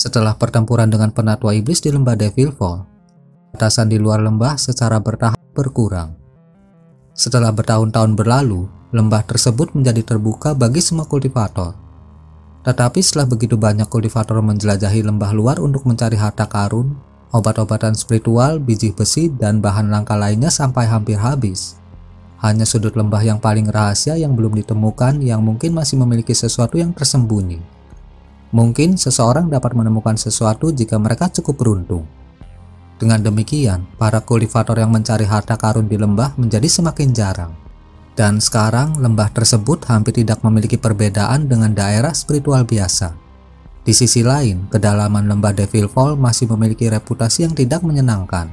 Setelah pertempuran dengan penatua iblis di lembah Devil Fall, batasan di luar lembah secara bertahap berkurang. Setelah bertahun-tahun berlalu, lembah tersebut menjadi terbuka bagi semua kultivator. Tetapi setelah begitu banyak kultivator menjelajahi lembah luar untuk mencari harta karun, obat-obatan spiritual, biji besi, dan bahan langka lainnya sampai hampir habis, hanya sudut lembah yang paling rahasia yang belum ditemukan yang mungkin masih memiliki sesuatu yang tersembunyi. Mungkin seseorang dapat menemukan sesuatu jika mereka cukup beruntung. Dengan demikian, para kultivator yang mencari harta karun di lembah menjadi semakin jarang. Dan sekarang lembah tersebut hampir tidak memiliki perbedaan dengan daerah spiritual biasa. Di sisi lain, kedalaman lembah Devil Fall masih memiliki reputasi yang tidak menyenangkan.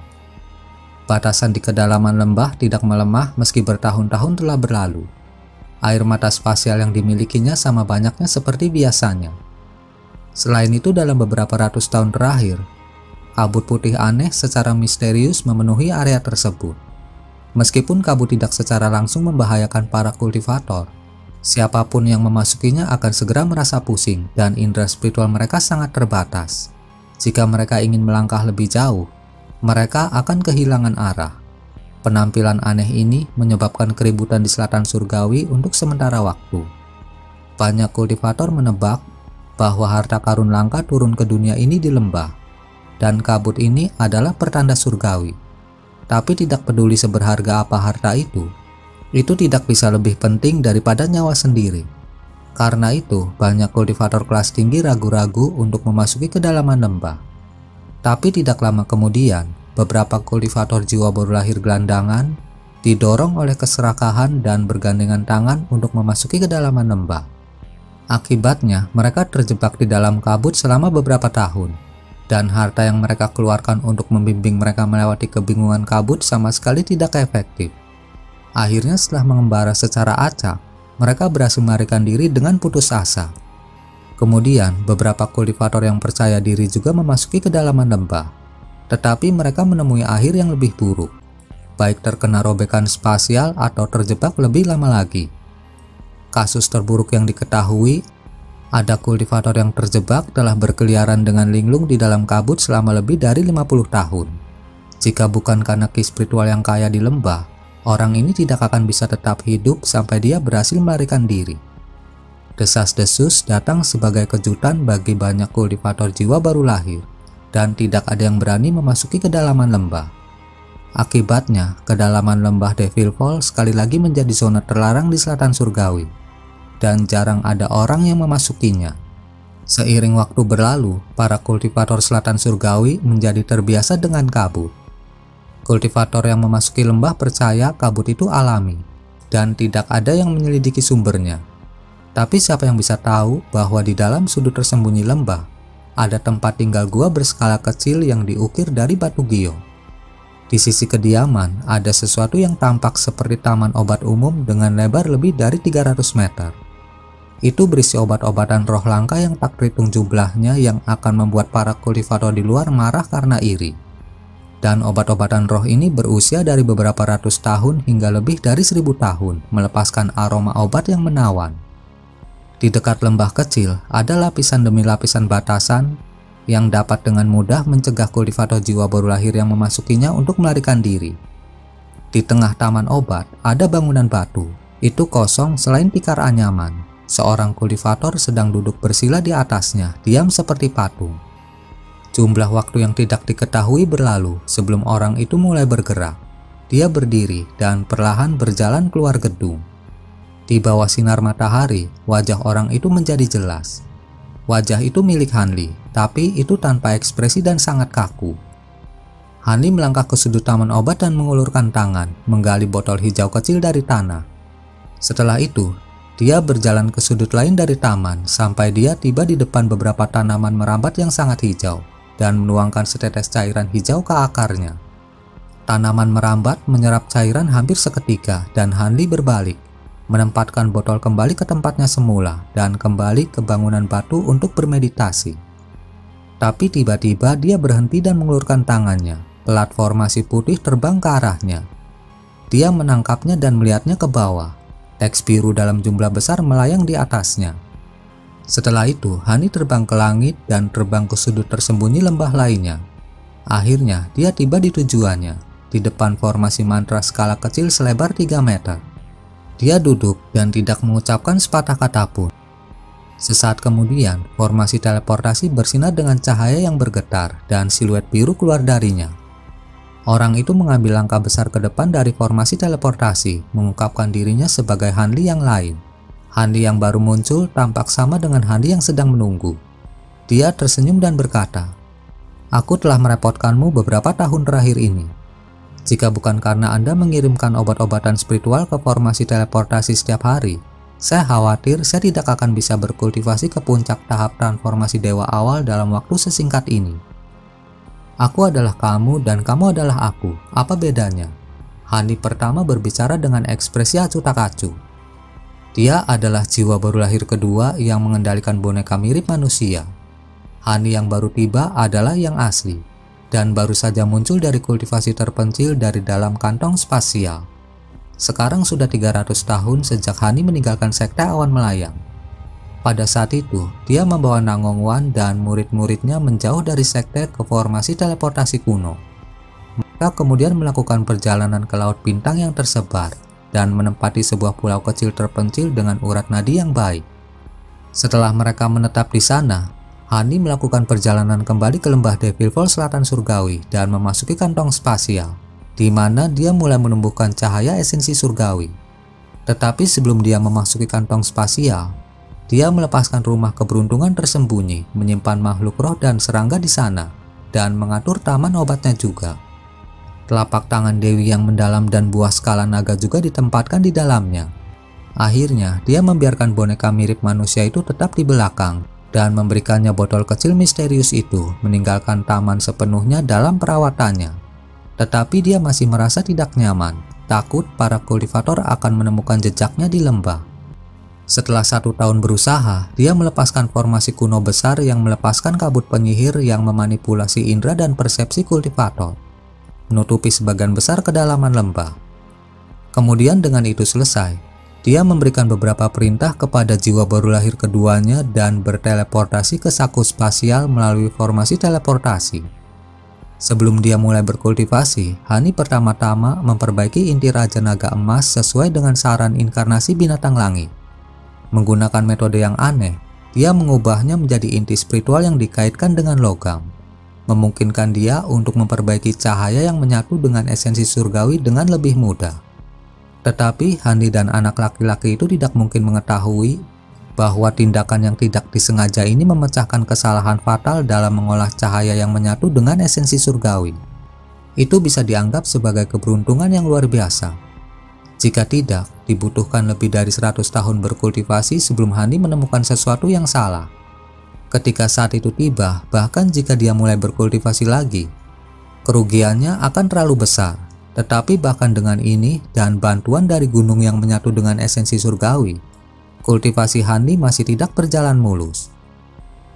Batasan di kedalaman lembah tidak melemah meski bertahun-tahun telah berlalu. Air mata spasial yang dimilikinya sama banyaknya seperti biasanya. Selain itu, dalam beberapa ratus tahun terakhir, kabut putih aneh secara misterius memenuhi area tersebut. Meskipun kabut tidak secara langsung membahayakan para kultivator, siapapun yang memasukinya akan segera merasa pusing dan indera spiritual mereka sangat terbatas. Jika mereka ingin melangkah lebih jauh, mereka akan kehilangan arah. Penampilan aneh ini menyebabkan keributan di selatan surgawi untuk sementara waktu. Banyak kultivator menebak bahwa harta karun langka turun ke dunia ini di lembah, dan kabut ini adalah pertanda surgawi. Tapi tidak peduli seberharga apa harta itu tidak bisa lebih penting daripada nyawa sendiri. Karena itu, banyak kultivator kelas tinggi ragu-ragu untuk memasuki kedalaman lembah. Tapi tidak lama kemudian, beberapa kultivator jiwa baru lahir gelandangan didorong oleh keserakahan dan bergandengan tangan untuk memasuki kedalaman lembah. Akibatnya, mereka terjebak di dalam kabut selama beberapa tahun, dan harta yang mereka keluarkan untuk membimbing mereka melewati kebingungan kabut sama sekali tidak efektif. Akhirnya, setelah mengembara secara acak, mereka berhasil melarikan diri dengan putus asa. Kemudian, beberapa kultivator yang percaya diri juga memasuki kedalaman lembah, tetapi mereka menemui akhir yang lebih buruk, baik terkena robekan spasial atau terjebak lebih lama lagi. Kasus terburuk yang diketahui, ada kultivator yang terjebak telah berkeliaran dengan linglung di dalam kabut selama lebih dari 50 tahun. Jika bukan karena ki spiritual yang kaya di lembah, orang ini tidak akan bisa tetap hidup sampai dia berhasil melarikan diri. Desas-desus datang sebagai kejutan bagi banyak kultivator jiwa baru lahir, dan tidak ada yang berani memasuki kedalaman lembah. Akibatnya, kedalaman lembah Devil Fall sekali lagi menjadi zona terlarang di selatan surgawi, dan jarang ada orang yang memasukinya. Seiring waktu berlalu, para kultivator selatan surgawi menjadi terbiasa dengan kabut. Kultivator yang memasuki lembah percaya kabut itu alami, dan tidak ada yang menyelidiki sumbernya. Tapi siapa yang bisa tahu bahwa di dalam sudut tersembunyi lembah, ada tempat tinggal gua berskala kecil yang diukir dari batu gio. Di sisi kediaman, ada sesuatu yang tampak seperti taman obat umum dengan lebar lebih dari 300 meter. Itu berisi obat-obatan roh langka yang tak terhitung jumlahnya yang akan membuat para kultivator di luar marah karena iri. Dan obat-obatan roh ini berusia dari beberapa ratus tahun hingga lebih dari 1000 tahun, melepaskan aroma obat yang menawan. Di dekat lembah kecil, ada lapisan demi lapisan batasan yang dapat dengan mudah mencegah kultivator jiwa baru lahir yang memasukinya untuk melarikan diri. Di tengah taman obat, ada bangunan batu. Itu kosong selain tikar anyaman. Seorang kultivator sedang duduk bersila di atasnya, diam seperti patung. Jumlah waktu yang tidak diketahui berlalu sebelum orang itu mulai bergerak. Dia berdiri dan perlahan berjalan keluar gedung. Di bawah sinar matahari, wajah orang itu menjadi jelas. Wajah itu milik Hanli, tapi itu tanpa ekspresi dan sangat kaku. Hanli melangkah ke sudut taman obat dan mengulurkan tangan, menggali botol hijau kecil dari tanah. Setelah itu, dia berjalan ke sudut lain dari taman sampai dia tiba di depan beberapa tanaman merambat yang sangat hijau dan menuangkan setetes cairan hijau ke akarnya. Tanaman merambat menyerap cairan hampir seketika dan Hanli berbalik, menempatkan botol kembali ke tempatnya semula dan kembali ke bangunan batu untuk bermeditasi. Tapi tiba-tiba dia berhenti dan mengulurkan tangannya. Pelat formasi putih terbang ke arahnya. Dia menangkapnya dan melihatnya ke bawah. Teks biru dalam jumlah besar melayang di atasnya. Setelah itu, Hani terbang ke langit dan terbang ke sudut tersembunyi lembah lainnya. Akhirnya, dia tiba di tujuannya, di depan formasi mantra skala kecil selebar 3 meter. Dia duduk dan tidak mengucapkan sepatah kata pun. Sesaat kemudian, formasi teleportasi bersinar dengan cahaya yang bergetar dan siluet biru keluar darinya. Orang itu mengambil langkah besar ke depan dari formasi teleportasi, mengungkapkan dirinya sebagai Hanli yang lain. Hanli yang baru muncul tampak sama dengan Hanli yang sedang menunggu. Dia tersenyum dan berkata, "Aku telah merepotkanmu beberapa tahun terakhir ini. Jika bukan karena Anda mengirimkan obat-obatan spiritual ke formasi teleportasi setiap hari, saya khawatir saya tidak akan bisa berkultivasi ke puncak tahap transformasi dewa awal dalam waktu sesingkat ini. Aku adalah kamu dan kamu adalah aku. Apa bedanya?" Hani pertama berbicara dengan ekspresi acuh tak acuh. Dia adalah jiwa baru lahir kedua yang mengendalikan boneka mirip manusia. Hani yang baru tiba adalah yang asli, dan baru saja muncul dari kultivasi terpencil dari dalam kantong spasial. Sekarang sudah 300 tahun sejak Hani meninggalkan sekte awan melayang. Pada saat itu, dia membawa Nangong Wan dan murid-muridnya menjauh dari sekte ke formasi teleportasi kuno. Mereka kemudian melakukan perjalanan ke laut bintang yang tersebar dan menempati sebuah pulau kecil terpencil dengan urat nadi yang baik. Setelah mereka menetap di sana, Hani melakukan perjalanan kembali ke lembah Devil Fall Selatan Surgawi dan memasuki kantong spasial, di mana dia mulai menumbuhkan cahaya esensi surgawi. Tetapi sebelum dia memasuki kantong spasial, dia melepaskan rumah keberuntungan tersembunyi, menyimpan makhluk roh dan serangga di sana, dan mengatur taman obatnya juga. Telapak tangan Dewi yang mendalam dan buah skala naga juga ditempatkan di dalamnya. Akhirnya, dia membiarkan boneka mirip manusia itu tetap di belakang, dan memberikannya botol kecil misterius itu, meninggalkan taman sepenuhnya dalam perawatannya. Tetapi dia masih merasa tidak nyaman, takut para kultivator akan menemukan jejaknya di lembah. Setelah 1 tahun berusaha, dia melepaskan formasi kuno besar yang melepaskan kabut penyihir yang memanipulasi indera dan persepsi kultivator, menutupi sebagian besar kedalaman lembah. Kemudian dengan itu selesai, dia memberikan beberapa perintah kepada jiwa baru lahir keduanya dan berteleportasi ke saku spasial melalui formasi teleportasi. Sebelum dia mulai berkultivasi, Hani pertama-tama memperbaiki inti Raja Naga Emas sesuai dengan saran inkarnasi binatang langit. Menggunakan metode yang aneh, dia mengubahnya menjadi inti spiritual yang dikaitkan dengan logam, memungkinkan dia untuk memperbaiki cahaya yang menyatu dengan esensi surgawi dengan lebih mudah. Tetapi Hani dan anak laki-laki itu tidak mungkin mengetahui bahwa tindakan yang tidak disengaja ini memecahkan kesalahan fatal dalam mengolah cahaya yang menyatu dengan esensi surgawi. Itu bisa dianggap sebagai keberuntungan yang luar biasa. Jika tidak, dibutuhkan lebih dari 100 tahun berkultivasi sebelum Hani menemukan sesuatu yang salah. Ketika saat itu tiba, bahkan jika dia mulai berkultivasi lagi, kerugiannya akan terlalu besar. Tetapi bahkan dengan ini dan bantuan dari gunung yang menyatu dengan esensi surgawi, kultivasi Hani masih tidak berjalan mulus.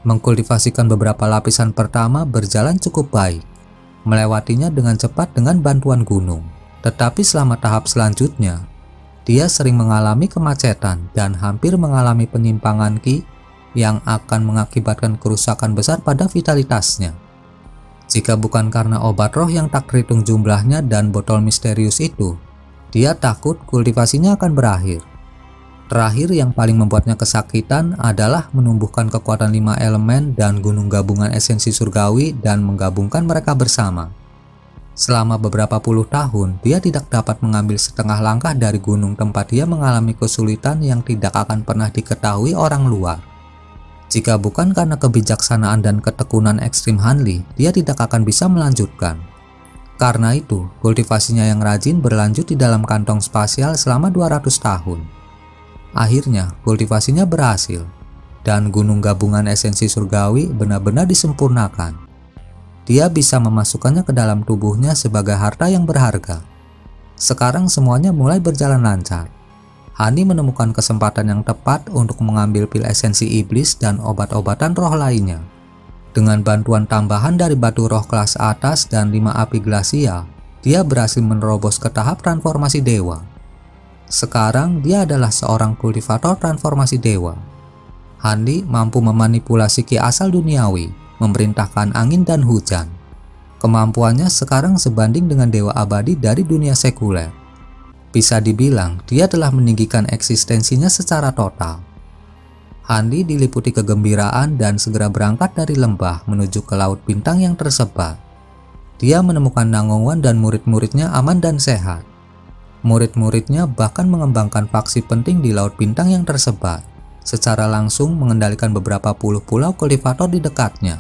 Mengkultivasikan beberapa lapisan pertama berjalan cukup baik, melewatinya dengan cepat dengan bantuan gunung. Tetapi selama tahap selanjutnya, dia sering mengalami kemacetan dan hampir mengalami penyimpangan ki yang akan mengakibatkan kerusakan besar pada vitalitasnya. Jika bukan karena obat roh yang tak terhitung jumlahnya dan botol misterius itu, dia takut kultivasinya akan berakhir. Terakhir yang paling membuatnya kesakitan adalah menumbuhkan kekuatan 5 elemen dan gunung gabungan esensi surgawi dan menggabungkan mereka bersama. Selama beberapa puluh tahun, dia tidak dapat mengambil setengah langkah dari gunung tempat dia mengalami kesulitan yang tidak akan pernah diketahui orang luar. Jika bukan karena kebijaksanaan dan ketekunan ekstrim Hanli, dia tidak akan bisa melanjutkan. Karena itu, kultivasinya yang rajin berlanjut di dalam kantong spasial selama 200 tahun. Akhirnya, kultivasinya berhasil, dan gunung gabungan esensi surgawi benar-benar disempurnakan. Dia bisa memasukkannya ke dalam tubuhnya sebagai harta yang berharga. Sekarang semuanya mulai berjalan lancar. Hani menemukan kesempatan yang tepat untuk mengambil pil esensi iblis dan obat-obatan roh lainnya. Dengan bantuan tambahan dari batu roh kelas atas dan 5 api glasial, dia berhasil menerobos ke tahap transformasi dewa. Sekarang dia adalah seorang kultivator transformasi dewa. Handi mampu memanipulasi ki asal duniawi, memerintahkan angin dan hujan. Kemampuannya sekarang sebanding dengan dewa abadi dari dunia sekuler. Bisa dibilang dia telah meninggikan eksistensinya secara total. Handi diliputi kegembiraan dan segera berangkat dari lembah menuju ke laut bintang yang tersebar. Dia menemukan Nangongwan dan murid-muridnya aman dan sehat. Murid-muridnya bahkan mengembangkan faksi penting di laut bintang yang tersebar, secara langsung mengendalikan beberapa puluh pulau kultivator di dekatnya.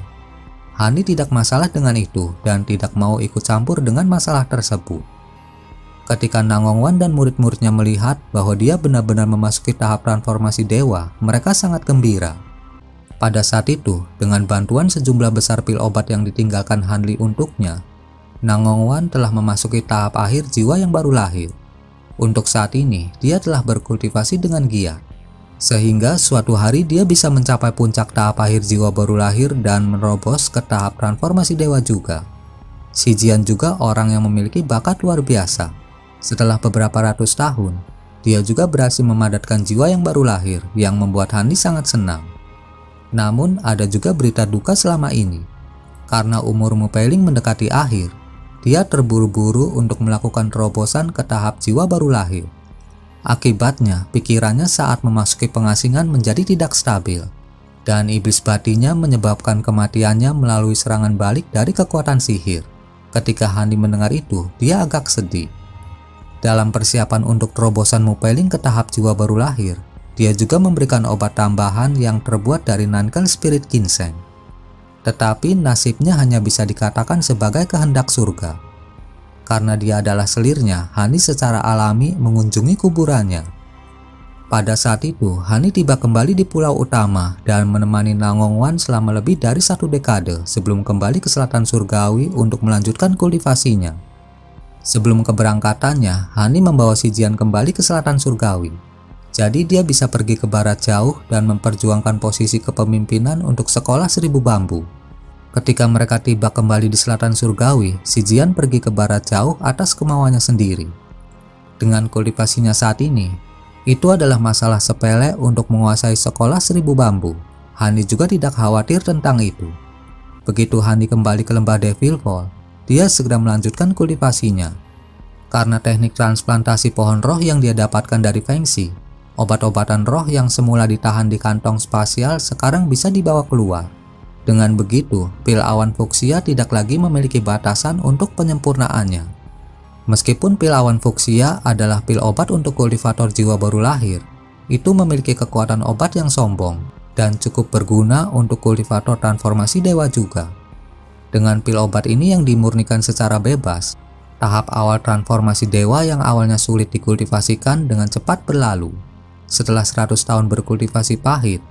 Handi tidak masalah dengan itu dan tidak mau ikut campur dengan masalah tersebut. Ketika Nangongwan dan murid-muridnya melihat bahwa dia benar-benar memasuki tahap transformasi dewa, mereka sangat gembira. Pada saat itu, dengan bantuan sejumlah besar pil obat yang ditinggalkan Hanli untuknya, Nangongwan telah memasuki tahap akhir jiwa yang baru lahir. Untuk saat ini, dia telah berkultivasi dengan giat, sehingga suatu hari dia bisa mencapai puncak tahap akhir jiwa baru lahir dan menerobos ke tahap transformasi dewa juga. Si Jian juga orang yang memiliki bakat luar biasa. Setelah beberapa ratus tahun, dia juga berhasil memadatkan jiwa yang baru lahir yang membuat Handi sangat senang. Namun ada juga berita duka selama ini. Karena umur Mupeiling mendekati akhir, dia terburu-buru untuk melakukan terobosan ke tahap jiwa baru lahir. Akibatnya, pikirannya saat memasuki pengasingan menjadi tidak stabil, dan iblis batinnya menyebabkan kematiannya melalui serangan balik dari kekuatan sihir. Ketika Handi mendengar itu, dia agak sedih. Dalam persiapan untuk terobosan Mupeiling ke tahap jiwa baru lahir, dia juga memberikan obat tambahan yang terbuat dari Nankel Spirit Ginseng. Tetapi nasibnya hanya bisa dikatakan sebagai kehendak surga. Karena dia adalah selirnya, Hani secara alami mengunjungi kuburannya. Pada saat itu, Hani tiba kembali di pulau utama dan menemani Nangongwan selama lebih dari 1 dekade sebelum kembali ke selatan surgawi untuk melanjutkan kultivasinya. Sebelum keberangkatannya, Hani membawa si Jian kembali ke selatan surgawi. Jadi dia bisa pergi ke barat jauh dan memperjuangkan posisi kepemimpinan untuk sekolah 1000 bambu. Ketika mereka tiba kembali di selatan surgawi, si Jian pergi ke barat jauh atas kemauannya sendiri. Dengan kultivasinya saat ini, itu adalah masalah sepele untuk menguasai sekolah 1000 bambu. Hani juga tidak khawatir tentang itu. Begitu Hani kembali ke lembah Devil Fall, dia segera melanjutkan kultivasinya. Karena teknik transplantasi pohon roh yang dia dapatkan dari Feng Shi, obat-obatan roh yang semula ditahan di kantong spasial sekarang bisa dibawa keluar. Dengan begitu, pil awan fuksia tidak lagi memiliki batasan untuk penyempurnaannya. Meskipun pil awan fuksia adalah pil obat untuk kultivator jiwa baru lahir, itu memiliki kekuatan obat yang sombong dan cukup berguna untuk kultivator transformasi dewa juga. Dengan pil obat ini yang dimurnikan secara bebas, tahap awal transformasi dewa yang awalnya sulit dikultivasikan dengan cepat berlalu. Setelah 100 tahun berkultivasi pahit,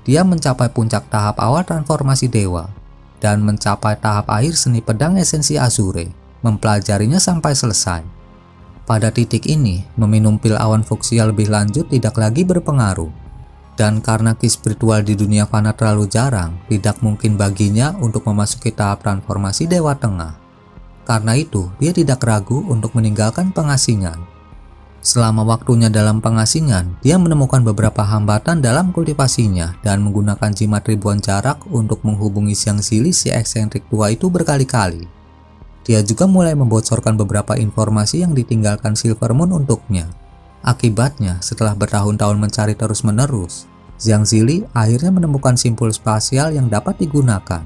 dia mencapai puncak tahap awal transformasi dewa dan mencapai tahap akhir seni pedang esensi Azure, mempelajarinya sampai selesai. Pada titik ini, meminum pil awan fuksia lebih lanjut tidak lagi berpengaruh. Dan karena ki spiritual di dunia fana terlalu jarang, tidak mungkin baginya untuk memasuki tahap transformasi dewa tengah. Karena itu, dia tidak ragu untuk meninggalkan pengasingan. Selama waktunya dalam pengasingan, dia menemukan beberapa hambatan dalam kultivasinya dan menggunakan jimat ribuan jarak untuk menghubungi Xiang Zili si eksentrik tua itu berkali-kali. Dia juga mulai membocorkan beberapa informasi yang ditinggalkan Silver Moon untuknya. Akibatnya, setelah bertahun-tahun mencari terus-menerus, Xiang Zili akhirnya menemukan simpul spasial yang dapat digunakan.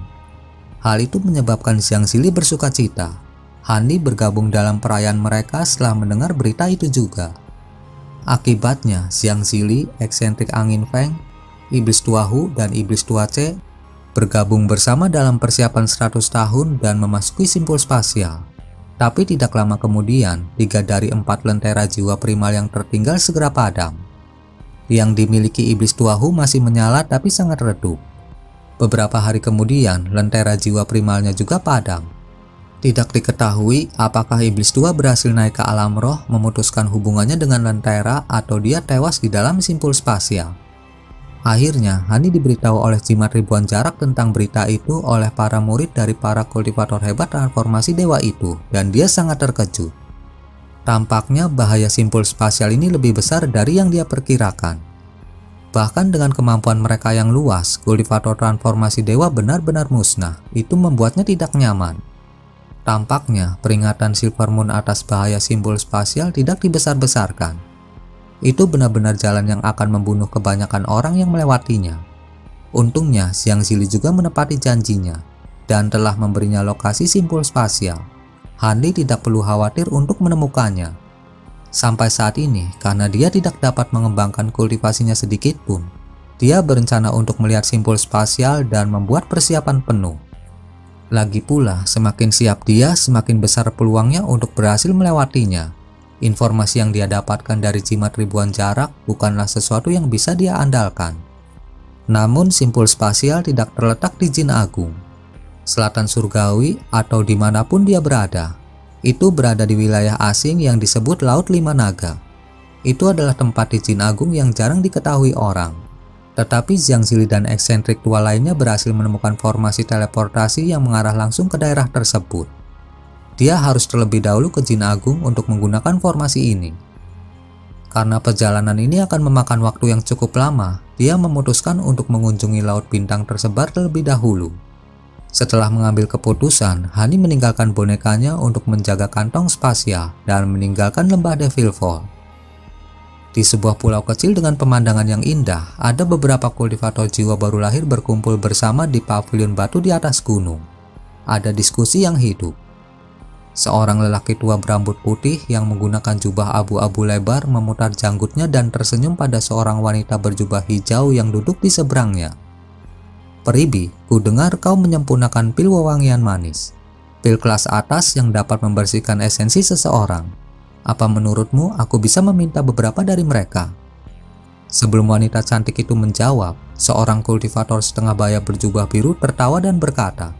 Hal itu menyebabkan Xiang Zili bersukacita. Hani bergabung dalam perayaan mereka setelah mendengar berita itu juga. Akibatnya, Xiang Zili, eksentrik Angin Feng, Iblis Tua Hu, dan Iblis Tua Ce bergabung bersama dalam persiapan 100 tahun dan memasuki simpul spasial. Tapi tidak lama kemudian, 3 dari 4 lentera jiwa primal yang tertinggal segera padam. Yang dimiliki Iblis Tua Hu masih menyala tapi sangat redup. Beberapa hari kemudian, lentera jiwa primalnya juga padam. Tidak diketahui apakah Iblis Tua berhasil naik ke alam roh, memutuskan hubungannya dengan lentera, atau dia tewas di dalam simpul spasial. Akhirnya, Hani diberitahu oleh jimat ribuan jarak tentang berita itu oleh para murid dari para kultivator hebat transformasi dewa itu, dan dia sangat terkejut. Tampaknya bahaya simpul spasial ini lebih besar dari yang dia perkirakan. Bahkan dengan kemampuan mereka yang luas, kultivator transformasi dewa benar-benar musnah. Itu membuatnya tidak nyaman. Tampaknya peringatan Silver Moon atas bahaya simbol spasial tidak dibesar-besarkan. Itu benar-benar jalan yang akan membunuh kebanyakan orang yang melewatinya. Untungnya Xiang Zili juga menepati janjinya dan telah memberinya lokasi simbol spasial. Han Li tidak perlu khawatir untuk menemukannya. Sampai saat ini, karena dia tidak dapat mengembangkan kultivasinya sedikit pun, dia berencana untuk melihat simbol spasial dan membuat persiapan penuh. Lagi pula, semakin siap dia, semakin besar peluangnya untuk berhasil melewatinya. Informasi yang dia dapatkan dari jimat ribuan jarak bukanlah sesuatu yang bisa dia andalkan. Namun, simbol spasial tidak terletak di Jin Agung, Selatan Surgawi, atau dimanapun dia berada. Itu berada di wilayah asing yang disebut Laut Lima Naga. Itu adalah tempat di Jin Agung yang jarang diketahui orang. Tetapi Xiang Zili dan eksentrik tua lainnya berhasil menemukan formasi teleportasi yang mengarah langsung ke daerah tersebut. Dia harus terlebih dahulu ke Jin Agung untuk menggunakan formasi ini. Karena perjalanan ini akan memakan waktu yang cukup lama, dia memutuskan untuk mengunjungi Laut Bintang tersebar terlebih dahulu. Setelah mengambil keputusan, Hani meninggalkan bonekanya untuk menjaga kantong spasial dan meninggalkan lembah Devil Fall. Di sebuah pulau kecil dengan pemandangan yang indah, ada beberapa kultivator jiwa baru lahir berkumpul bersama di pavilion batu di atas gunung. Ada diskusi yang hidup. Seorang lelaki tua berambut putih yang menggunakan jubah abu-abu lebar memutar janggutnya dan tersenyum pada seorang wanita berjubah hijau yang duduk di seberangnya. Peribi, ku dengar kau menyempurnakan pil wewangian manis. Pil kelas atas yang dapat membersihkan esensi seseorang. Apa menurutmu aku bisa meminta beberapa dari mereka? Sebelum wanita cantik itu menjawab, seorang kultivator setengah baya berjubah biru tertawa dan berkata,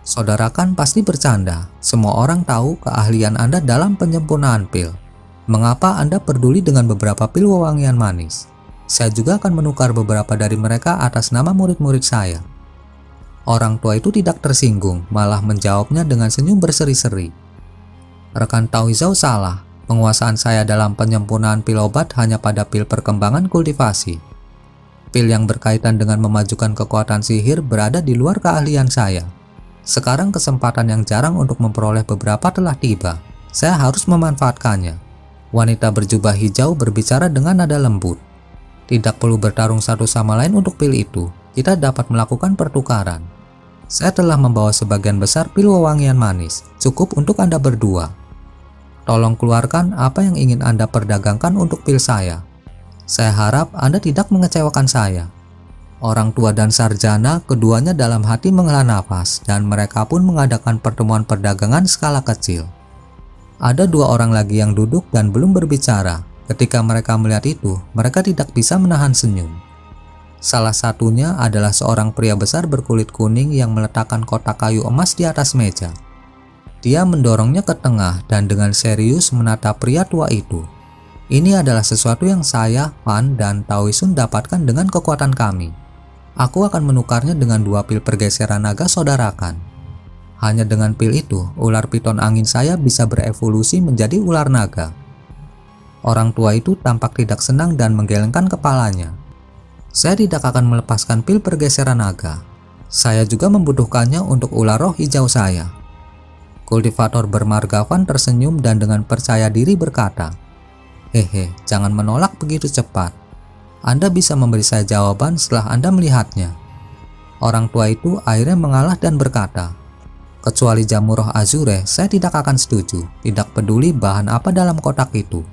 "Saudara kan pasti bercanda. Semua orang tahu keahlian Anda dalam penyempurnaan pil. Mengapa Anda peduli dengan beberapa pil wewangian manis? Saya juga akan menukar beberapa dari mereka atas nama murid-murid saya." Orang tua itu tidak tersinggung, malah menjawabnya dengan senyum berseri-seri. "Rekan Taoizhou salah. Penguasaan saya dalam penyempurnaan pil obat hanya pada pil perkembangan kultivasi. Pil yang berkaitan dengan memajukan kekuatan sihir berada di luar keahlian saya. Sekarang kesempatan yang jarang untuk memperoleh beberapa telah tiba. Saya harus memanfaatkannya." Wanita berjubah hijau berbicara dengan nada lembut. "Tidak perlu bertarung satu sama lain untuk pil itu. Kita dapat melakukan pertukaran. Saya telah membawa sebagian besar pil wewangian manis. Cukup untuk Anda berdua. Tolong keluarkan apa yang ingin Anda perdagangkan untuk pil saya. Saya harap Anda tidak mengecewakan saya." Orang tua dan sarjana keduanya dalam hati menghela nafas dan mereka pun mengadakan pertemuan perdagangan skala kecil. Ada dua orang lagi yang duduk dan belum berbicara. Ketika mereka melihat itu, mereka tidak bisa menahan senyum. Salah satunya adalah seorang pria besar berkulit kuning yang meletakkan kotak kayu emas di atas meja. Dia mendorongnya ke tengah dan dengan serius menatap pria tua itu. "Ini adalah sesuatu yang saya, Pan, dan Taoisun dapatkan dengan kekuatan kami. Aku akan menukarnya dengan 2 pil pergeseran naga saudarakan. Hanya dengan pil itu, ular piton angin saya bisa berevolusi menjadi ular naga." Orang tua itu tampak tidak senang dan menggelengkan kepalanya. "Saya tidak akan melepaskan pil pergeseran naga. Saya juga membutuhkannya untuk ular roh hijau saya." Kultivator bermargavan tersenyum dan dengan percaya diri berkata, "Hehe, jangan menolak begitu cepat. Anda bisa memberi saya jawaban setelah Anda melihatnya." Orang tua itu akhirnya mengalah dan berkata, "Kecuali jamu roh Azure, saya tidak akan setuju, tidak peduli bahan apa dalam kotak itu."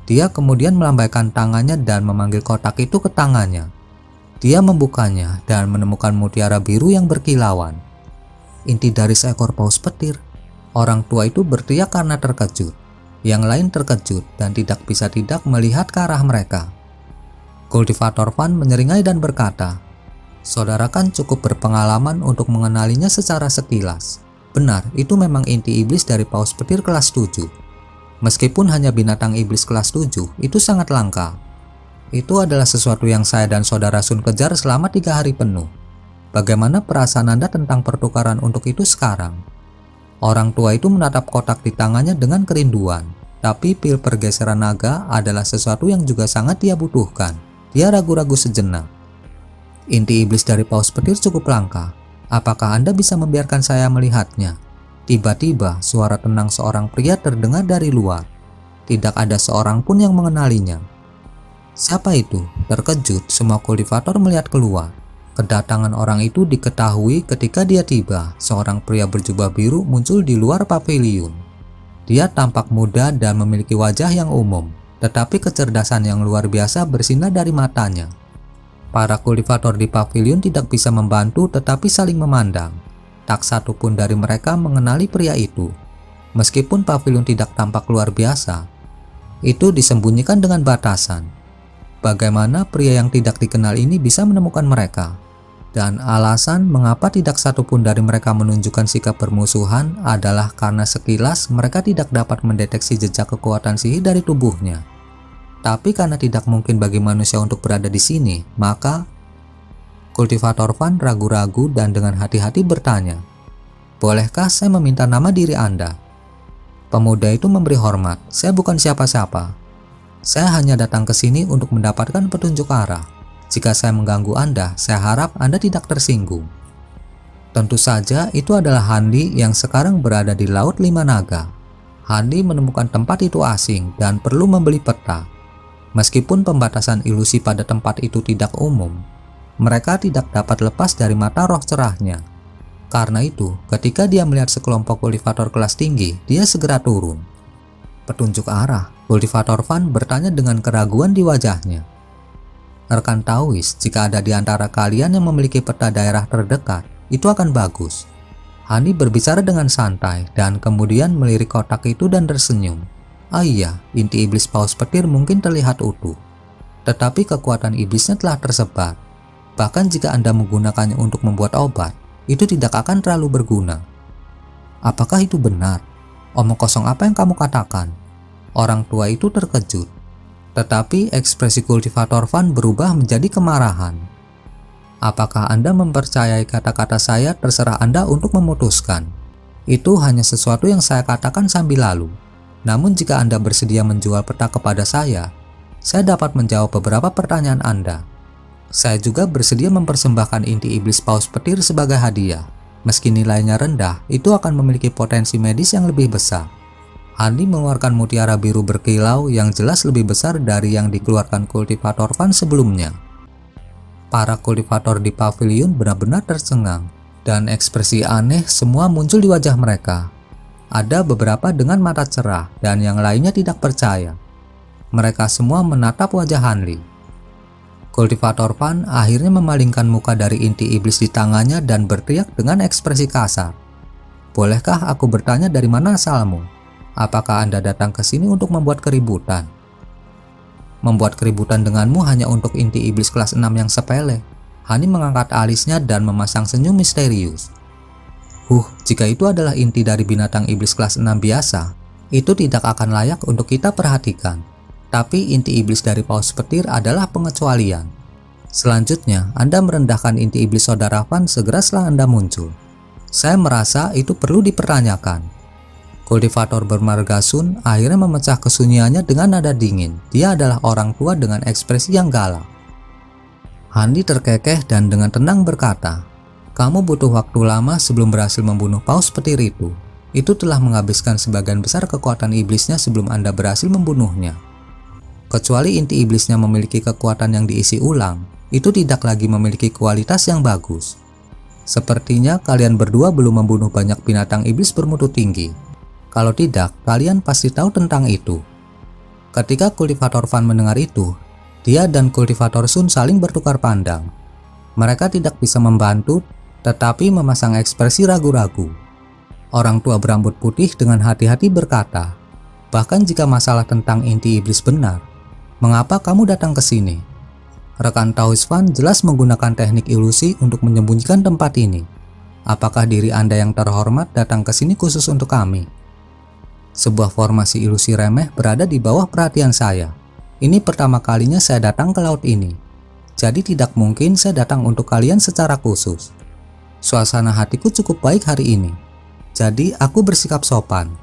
Dia kemudian melambaikan tangannya dan memanggil kotak itu ke tangannya. Dia membukanya dan menemukan mutiara biru yang berkilauan. "Inti dari seekor paus petir." Orang tua itu berteriak karena terkejut. Yang lain terkejut dan tidak bisa tidak melihat ke arah mereka. Kultivator Fan menyeringai dan berkata, "Saudara kan cukup berpengalaman untuk mengenalinya secara sekilas. Benar, itu memang inti iblis dari paus petir kelas 7. Meskipun hanya binatang iblis kelas 7, itu sangat langka. Itu adalah sesuatu yang saya dan saudara Sun kejar selama 3 hari penuh. Bagaimana perasaan Anda tentang pertukaran untuk itu sekarang?" Orang tua itu menatap kotak di tangannya dengan kerinduan, tapi pil pergeseran naga adalah sesuatu yang juga sangat dia butuhkan. Dia ragu-ragu sejenak. Inti iblis dari paus petir cukup langka. Apakah Anda bisa membiarkan saya melihatnya? Tiba-tiba suara tenang seorang pria terdengar dari luar. Tidak ada seorang pun yang mengenalinya. Siapa itu? Terkejut, semua kultivator melihat keluar. Kedatangan orang itu diketahui ketika dia tiba. Seorang pria berjubah biru muncul di luar paviliun. Dia tampak muda dan memiliki wajah yang umum, tetapi kecerdasan yang luar biasa bersinar dari matanya. Para kultivator di paviliun tidak bisa membantu tetapi saling memandang. Tak satu pun dari mereka mengenali pria itu. Meskipun paviliun tidak tampak luar biasa, itu disembunyikan dengan batasan. Bagaimana pria yang tidak dikenal ini bisa menemukan mereka? Dan alasan mengapa tidak satu pun dari mereka menunjukkan sikap bermusuhan adalah karena sekilas mereka tidak dapat mendeteksi jejak kekuatan sihir dari tubuhnya. Tapi karena tidak mungkin bagi manusia untuk berada di sini, maka kultivator Van ragu-ragu dan dengan hati-hati bertanya, "Bolehkah saya meminta nama diri Anda?" Pemuda itu memberi hormat. "Saya bukan siapa-siapa. Saya hanya datang ke sini untuk mendapatkan petunjuk arah. Jika saya mengganggu Anda, saya harap Anda tidak tersinggung." Tentu saja itu adalah Handi yang sekarang berada di Laut Lima Naga. Handi menemukan tempat itu asing dan perlu membeli peta. Meskipun pembatasan ilusi pada tempat itu tidak umum, mereka tidak dapat lepas dari mata roh cerahnya. Karena itu, ketika dia melihat sekelompok kultivator kelas tinggi, dia segera turun. "Petunjuk arah?" Kultivator Van bertanya dengan keraguan di wajahnya. "Rekan Taois, jika ada di antara kalian yang memiliki peta daerah terdekat, itu akan bagus." Hani berbicara dengan santai dan kemudian melirik kotak itu dan tersenyum. "Ah iya, inti iblis paus petir mungkin terlihat utuh, tetapi kekuatan iblisnya telah tersebar. Bahkan jika Anda menggunakannya untuk membuat obat, itu tidak akan terlalu berguna." "Apakah itu benar? Omong kosong apa yang kamu katakan?" Orang tua itu terkejut, tetapi ekspresi kultivator Van berubah menjadi kemarahan. "Apakah Anda mempercayai kata-kata saya? Terserah Anda untuk memutuskan. Itu hanya sesuatu yang saya katakan sambil lalu. Namun jika Anda bersedia menjual peta kepada saya dapat menjawab beberapa pertanyaan Anda. Saya juga bersedia mempersembahkan inti iblis paus petir sebagai hadiah. Meski nilainya rendah, itu akan memiliki potensi medis yang lebih besar." Handi mengeluarkan mutiara biru berkilau yang jelas lebih besar dari yang dikeluarkan kultivator Van sebelumnya. Para kultivator di paviliun benar-benar tercengang, dan ekspresi aneh semua muncul di wajah mereka. Ada beberapa dengan mata cerah, dan yang lainnya tidak percaya. Mereka semua menatap wajah Hanli. Kultivator Van akhirnya memalingkan muka dari inti iblis di tangannya dan berteriak dengan ekspresi kasar, "Bolehkah aku bertanya dari mana asalmu? Apakah Anda datang ke sini untuk membuat keributan?" "Membuat keributan denganmu hanya untuk inti iblis kelas 6 yang sepele." Hani mengangkat alisnya dan memasang senyum misterius. Jika itu adalah inti dari binatang iblis kelas 6 biasa, itu tidak akan layak untuk kita perhatikan. Tapi inti iblis dari paus petir adalah pengecualian. Selanjutnya, Anda merendahkan inti iblis saudara Van segera setelah Anda muncul. Saya merasa itu perlu dipertanyakan." Kultivator bermargasun akhirnya memecah kesunyiannya dengan nada dingin. Dia adalah orang tua dengan ekspresi yang galak. Handi terkekeh dan dengan tenang berkata, "Kamu butuh waktu lama sebelum berhasil membunuh paus petir itu. Itu telah menghabiskan sebagian besar kekuatan iblisnya sebelum Anda berhasil membunuhnya. Kecuali inti iblisnya memiliki kekuatan yang diisi ulang, itu tidak lagi memiliki kualitas yang bagus. Sepertinya kalian berdua belum membunuh banyak binatang iblis bermutu tinggi. Kalau tidak, kalian pasti tahu tentang itu." Ketika kultivator Van mendengar itu, dia dan kultivator Sun saling bertukar pandang. Mereka tidak bisa membantu, tetapi memasang ekspresi ragu-ragu. Orang tua berambut putih dengan hati-hati berkata, "Bahkan jika masalah tentang inti iblis benar, mengapa kamu datang ke sini?" Rekan Taois Van jelas menggunakan teknik ilusi untuk menyembunyikan tempat ini. "Apakah diri Anda yang terhormat datang ke sini khusus untuk kami?" Sebuah formasi ilusi remeh berada di bawah perhatian saya. Ini pertama kalinya saya datang ke laut ini. Jadi tidak mungkin saya datang untuk kalian secara khusus. Suasana hatiku cukup baik hari ini. Jadi aku bersikap sopan.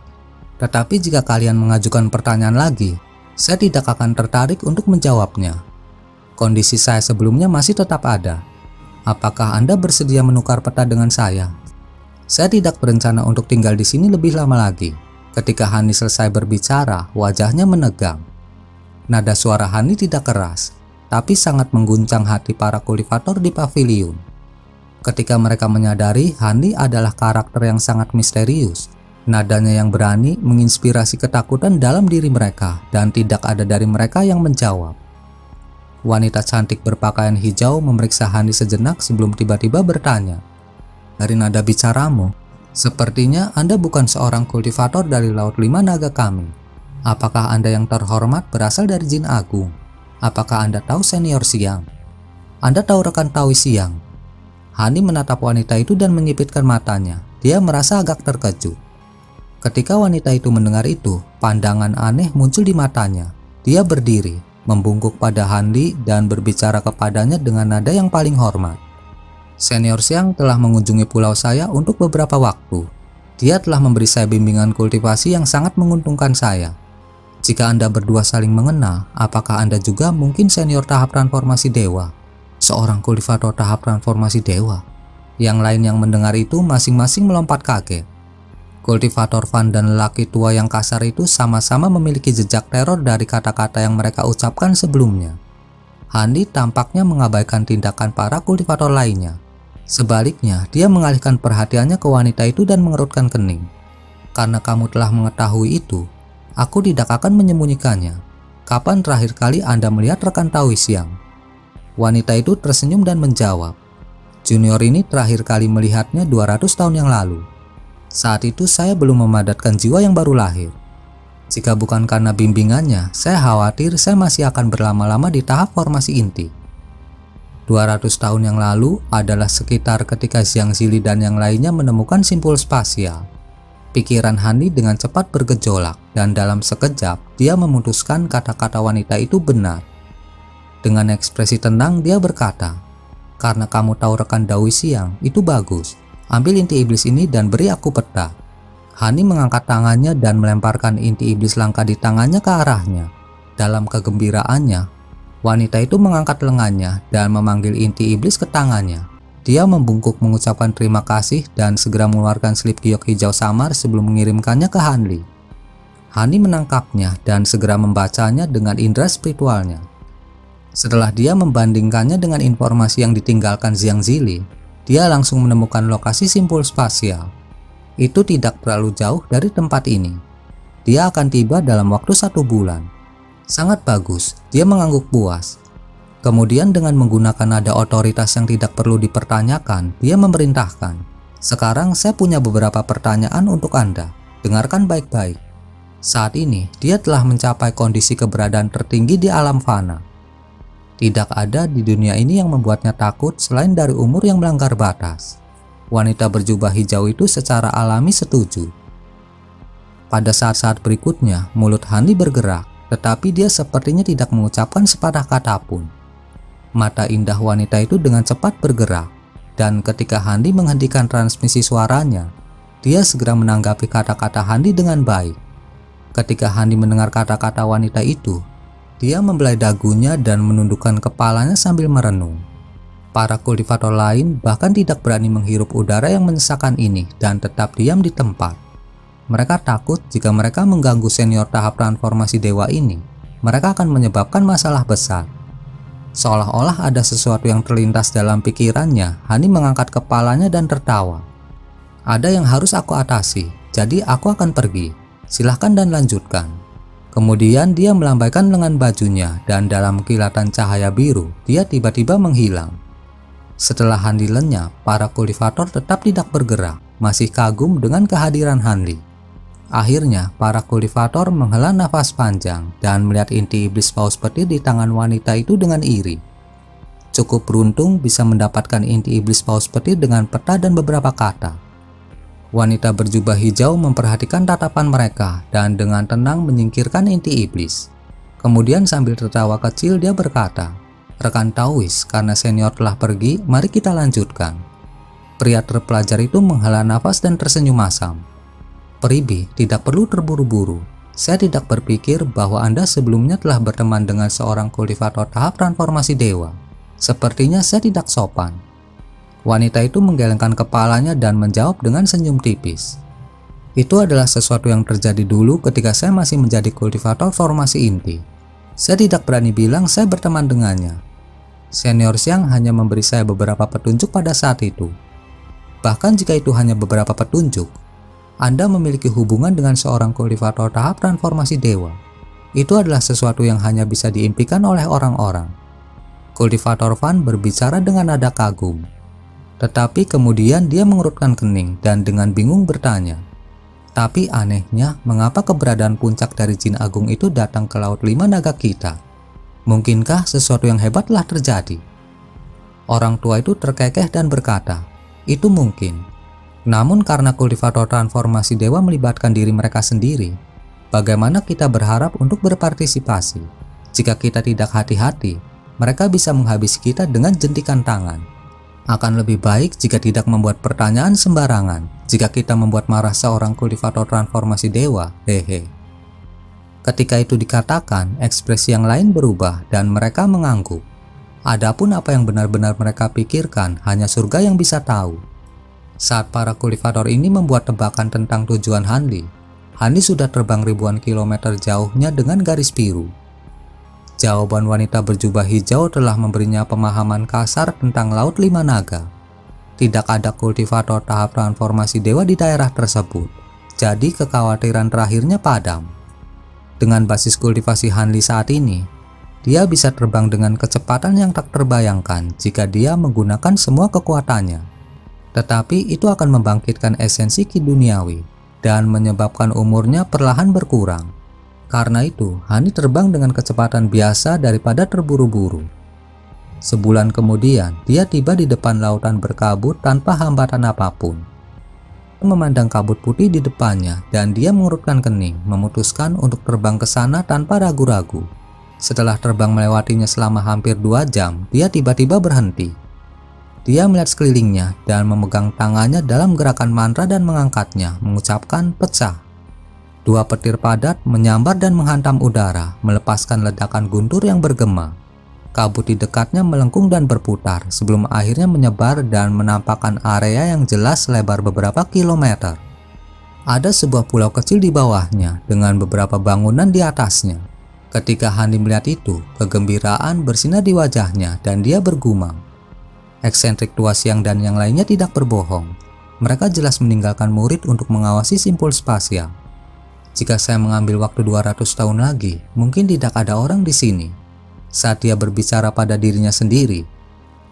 Tetapi jika kalian mengajukan pertanyaan lagi, saya tidak akan tertarik untuk menjawabnya." Kondisi saya sebelumnya masih tetap ada. Apakah Anda bersedia menukar peta dengan saya? Saya tidak berencana untuk tinggal di sini lebih lama lagi. Ketika Hani selesai berbicara, wajahnya menegang. Nada suara Hani tidak keras, tapi sangat mengguncang hati para kultivator di pavilion. Ketika mereka menyadari Hani adalah karakter yang sangat misterius, nadanya yang berani menginspirasi ketakutan dalam diri mereka dan tidak ada dari mereka yang menjawab. Wanita cantik berpakaian hijau memeriksa Hani sejenak sebelum tiba-tiba bertanya, "Dari nada bicaramu, sepertinya Anda bukan seorang kultivator dari Laut Lima Naga kami. Apakah Anda yang terhormat berasal dari Jin Agung? Apakah Anda tahu Senior Siang? Anda tahu rekan Taois Siang?" Hani menatap wanita itu dan menyipitkan matanya. Dia merasa agak terkejut. Ketika wanita itu mendengar itu, pandangan aneh muncul di matanya. Dia berdiri, membungkuk pada Hani dan berbicara kepadanya dengan nada yang paling hormat. "Senior Siang telah mengunjungi pulau saya untuk beberapa waktu. Dia telah memberi saya bimbingan kultivasi yang sangat menguntungkan saya. Jika Anda berdua saling mengenal, apakah Anda juga mungkin senior tahap transformasi dewa?" Seorang kultivator tahap transformasi dewa. Yang lain yang mendengar itu masing-masing melompat kaget. Kultivator Van dan lelaki tua yang kasar itu sama-sama memiliki jejak teror dari kata-kata yang mereka ucapkan sebelumnya. Hani tampaknya mengabaikan tindakan para kultivator lainnya. Sebaliknya, dia mengalihkan perhatiannya ke wanita itu dan mengerutkan kening. "Karena kamu telah mengetahui itu, aku tidak akan menyembunyikannya. Kapan terakhir kali Anda melihat rekan Taois Siang?" Wanita itu tersenyum dan menjawab, "Junior ini terakhir kali melihatnya 200 tahun yang lalu. Saat itu saya belum memadatkan jiwa yang baru lahir. Jika bukan karena bimbingannya, saya khawatir saya masih akan berlama-lama di tahap formasi inti." 200 tahun yang lalu adalah sekitar ketika Xiang Zili dan yang lainnya menemukan simpul spasial. Pikiran Hani dengan cepat bergejolak dan dalam sekejap dia memutuskan kata-kata wanita itu benar. Dengan ekspresi tenang dia berkata, "Karena kamu tahu rekan Taois Siang, itu bagus. Ambil inti iblis ini dan beri aku peta." Hani mengangkat tangannya dan melemparkan inti iblis langka di tangannya ke arahnya. Dalam kegembiraannya, wanita itu mengangkat lengannya dan memanggil inti iblis ke tangannya. Dia membungkuk mengucapkan terima kasih dan segera mengeluarkan slip giok hijau samar sebelum mengirimkannya ke Hanli. Hani menangkapnya dan segera membacanya dengan indera spiritualnya. Setelah dia membandingkannya dengan informasi yang ditinggalkan Xiang Zili, dia langsung menemukan lokasi simpul spasial. Itu tidak terlalu jauh dari tempat ini. Dia akan tiba dalam waktu 1 bulan. Sangat bagus, dia mengangguk puas. Kemudian dengan menggunakan nada otoritas yang tidak perlu dipertanyakan, dia memerintahkan, "Sekarang saya punya beberapa pertanyaan untuk Anda. Dengarkan baik-baik. Saat ini, dia telah mencapai kondisi keberadaan tertinggi di alam fana. Tidak ada di dunia ini yang membuatnya takut selain dari umur yang melanggar batas." Wanita berjubah hijau itu secara alami setuju. Pada saat-saat berikutnya, mulut Hani bergerak, tetapi dia sepertinya tidak mengucapkan sepatah kata pun. Mata indah wanita itu dengan cepat bergerak, dan ketika Hani menghentikan transmisi suaranya, dia segera menanggapi kata-kata Hani dengan baik. Ketika Hani mendengar kata-kata wanita itu, dia membelai dagunya dan menundukkan kepalanya sambil merenung. Para kultivator lain bahkan tidak berani menghirup udara yang menyesakan ini dan tetap diam di tempat. Mereka takut jika mereka mengganggu senior tahap transformasi dewa ini, mereka akan menyebabkan masalah besar. Seolah-olah ada sesuatu yang terlintas dalam pikirannya, Hani mengangkat kepalanya dan tertawa. "Ada yang harus aku atasi, jadi aku akan pergi. Silahkan dan lanjutkan." Kemudian dia melambaikan lengan bajunya dan dalam kilatan cahaya biru, dia tiba-tiba menghilang. Setelah Hanli lenyap, para kultivator tetap tidak bergerak, masih kagum dengan kehadiran Hanli. Akhirnya, para kultivator menghela nafas panjang dan melihat inti iblis paus petir di tangan wanita itu dengan iri. Cukup beruntung bisa mendapatkan inti iblis paus petir dengan peta dan beberapa kata. Wanita berjubah hijau memperhatikan tatapan mereka dan dengan tenang menyingkirkan inti iblis. Kemudian sambil tertawa kecil dia berkata, "Rekan Taois, karena senior telah pergi, mari kita lanjutkan." Pria terpelajar itu menghela nafas dan tersenyum masam. "Peribi, tidak perlu terburu-buru. Saya tidak berpikir bahwa Anda sebelumnya telah berteman dengan seorang kultivator tahap transformasi dewa. Sepertinya saya tidak sopan." Wanita itu menggelengkan kepalanya dan menjawab dengan senyum tipis. "Itu adalah sesuatu yang terjadi dulu ketika saya masih menjadi kultivator formasi inti. Saya tidak berani bilang saya berteman dengannya. Senior Xiang hanya memberi saya beberapa petunjuk pada saat itu. Bahkan jika itu hanya beberapa petunjuk, Anda memiliki hubungan dengan seorang kultivator tahap transformasi dewa. Itu adalah sesuatu yang hanya bisa diimpikan oleh orang-orang." Kultivator Fan berbicara dengan nada kagum. Tetapi kemudian dia mengerutkan kening dan dengan bingung bertanya, "Tapi anehnya, mengapa keberadaan puncak dari Jin Agung itu datang ke Laut Lima Naga kita? Mungkinkah sesuatu yang hebat telah terjadi?" Orang tua itu terkekeh dan berkata, "Itu mungkin. Namun karena kultivator transformasi dewa melibatkan diri mereka sendiri, bagaimana kita berharap untuk berpartisipasi? Jika kita tidak hati-hati, mereka bisa menghabisi kita dengan jentikan tangan. Akan lebih baik jika tidak membuat pertanyaan sembarangan. Jika kita membuat marah seorang kultivator transformasi dewa, hehe." Ketika itu dikatakan, ekspresi yang lain berubah dan mereka mengangguk. Adapun apa yang benar-benar mereka pikirkan, hanya surga yang bisa tahu. Saat para kultivator ini membuat tebakan tentang tujuan Hanli sudah terbang ribuan kilometer jauhnya dengan garis biru. Jawaban wanita berjubah hijau telah memberinya pemahaman kasar tentang Laut Lima Naga. Tidak ada kultivator tahap transformasi dewa di daerah tersebut, jadi kekhawatiran terakhirnya padam. Dengan basis kultivasi Hanli saat ini, dia bisa terbang dengan kecepatan yang tak terbayangkan jika dia menggunakan semua kekuatannya. Tetapi itu akan membangkitkan esensi ki duniawi dan menyebabkan umurnya perlahan berkurang. Karena itu, Hani terbang dengan kecepatan biasa daripada terburu-buru. Sebulan kemudian, dia tiba di depan lautan berkabut tanpa hambatan apapun. Memandang kabut putih di depannya dan dia mengerutkan kening, memutuskan untuk terbang ke sana tanpa ragu-ragu. Setelah terbang melewatinya selama hampir 2 jam, dia tiba-tiba berhenti. Dia melihat sekelilingnya dan memegang tangannya dalam gerakan mantra dan mengangkatnya, mengucapkan "pecah". 2 petir padat menyambar dan menghantam udara, melepaskan ledakan guntur yang bergema. Kabut di dekatnya melengkung dan berputar sebelum akhirnya menyebar dan menampakkan area yang jelas lebar beberapa kilometer. Ada sebuah pulau kecil di bawahnya dengan beberapa bangunan di atasnya. Ketika Hani melihat itu, kegembiraan bersinar di wajahnya dan dia bergumam. Eksentrik tua Xiang dan yang lainnya tidak berbohong. Mereka jelas meninggalkan murid untuk mengawasi simpul spasial. Jika saya mengambil waktu 200 tahun lagi, mungkin tidak ada orang di sini. Saat dia berbicara pada dirinya sendiri,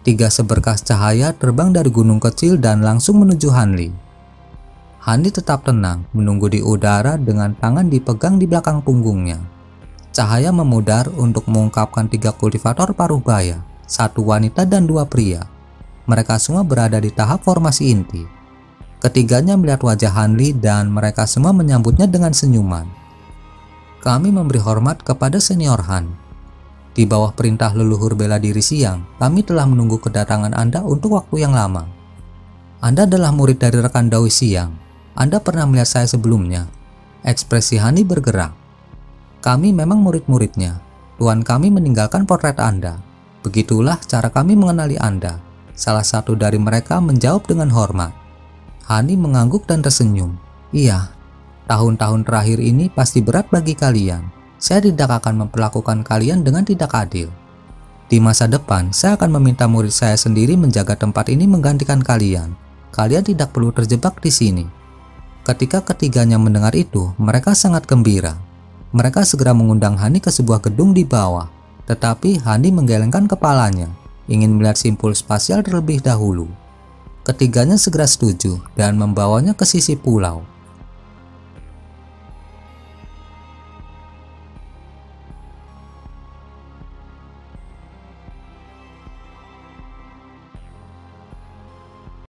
3 seberkas cahaya terbang dari gunung kecil dan langsung menuju Hanli. Hanli tetap tenang, menunggu di udara dengan tangan dipegang di belakang punggungnya. Cahaya memudar untuk mengungkapkan 3 kultivator paruh baya, 1 wanita dan 2 pria. Mereka semua berada di tahap formasi inti. Ketiganya melihat wajah Hanli dan mereka semua menyambutnya dengan senyuman. "Kami memberi hormat kepada senior Han. Di bawah perintah leluhur bela diri Xiang, kami telah menunggu kedatangan Anda untuk waktu yang lama. Anda adalah murid dari rekan Dao Xiang. Anda pernah melihat saya sebelumnya." Ekspresi Hanli bergerak. "Kami memang murid-muridnya. Tuan kami meninggalkan potret Anda. Begitulah cara kami mengenali Anda." Salah satu dari mereka menjawab dengan hormat. Hani mengangguk dan tersenyum. "Iya, tahun-tahun terakhir ini pasti berat bagi kalian. Saya tidak akan memperlakukan kalian dengan tidak adil. Di masa depan, saya akan meminta murid saya sendiri menjaga tempat ini menggantikan kalian. Kalian tidak perlu terjebak di sini." Ketika ketiganya mendengar itu, mereka sangat gembira. Mereka segera mengundang Hani ke sebuah gedung di bawah. Tetapi Hani menggelengkan kepalanya, ingin melihat simpul spasial terlebih dahulu. Ketiganya segera setuju dan membawanya ke sisi pulau.